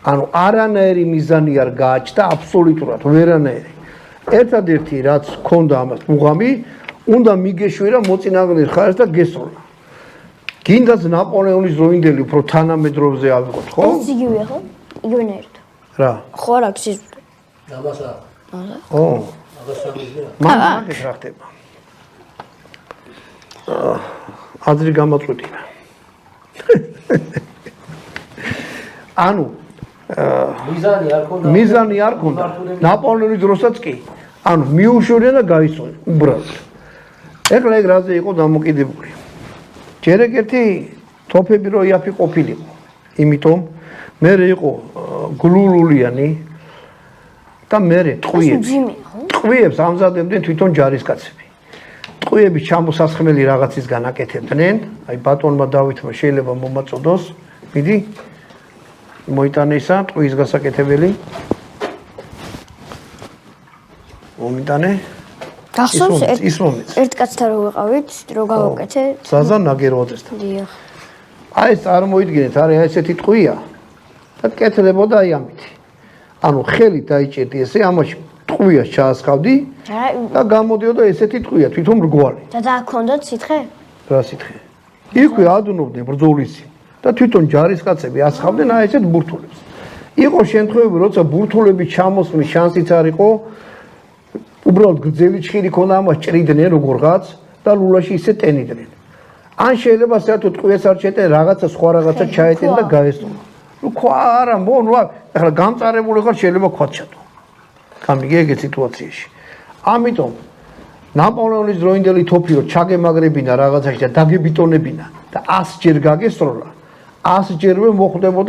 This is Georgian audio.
ანუ არანაირი მიზანი არ გააჩნდა აბსოლუტურად ვერანაირი. ერთადერთი რაც ქონდა ამას მუღამი, უნდა მიგეშვირა მოწინააღმდეგე ხარეს და გესროლა. გინდაც ნაპოლეონის დროინდელი უფრო თანამედროვეზე ავიღოთ, ხო? ეს იგივეა ხო? იგივენაირად. რა? ხო არ აქვს ის. ამასა. ო. ამასამიზია. მაგას რა ხდება? აზრი გამოწვდინა. ანუ მიზანი არ ქონდა. ნაპოლეონის დროსაც კი. ანუ მიუშვირა და გაისწორა უბრალოდ. ეხლა ეგ რაზე იყო დამოკიდებული. ჯერ ეგეთი თოფები რო იაფი ყოფილიყო. იმიტომ მე იყო გლულულიანი და მე ტყვიებს ამზადებდნენ თვითონ ჯარისკაცები. ტყვიების ჩამოსასხმელი რაღაცისგან აკეთებდნენ. აი ბატონმა დავითმა შეიძლება მომაწოდოს. მიდი მოიტანე ისა ტყვის გასაკეთებელი. მომიტანე. გახსოვს ერთ კაცთან რო ვიყავით, რო გავაკეთე. ზაზან ნაგერვაძესთან. დიახ. აი ეს წარმოიდგინეთ, არის ესეთი ტყვია და კეთდებოდა აი ამით. ანუ ხელით დაიჭერდი ესე, ამაში ტყვიას ჩაასხავდი და გამოდიოდა ესეთი ტყვია, თვითონ მრგვალი. და დააქონდოთ სითხე? რა სითხე? იქვე ადუნობდნენ ბრძოლისი და თვითონ ჯარისკაცები ასხავდნენ აი ესეთ ბურთულებს. იყო შემთხვევები, როცა ბურთულები ჩამოსვლის შანსიც არ იყო, უბრალოდ გრძელი ჭხირი ქონდა ამას ჭრიდნენ როგორღაც და ლულაში ისე ტენიდნენ. ან შეიძლება საერთოდ ტყვიას არ ჩაეტენ, რაღაცა სხვა რაღაცა ჩაეტენ და გაესწრო. ნუ ქვა არა, ნუ ახლა გამწარებული ხარ შეიძლება ქვა ჩატო. გამიგე ეგეთ სიტუაციაში. ამიტომ ნაპოლეონის დროინდელი თოფი რო ჩაგემაგრებინა რაღაცაში და დაგებიტონებინა და 100 ჯერ გაგესროლა, 100 ჯერვე მოხდებოდა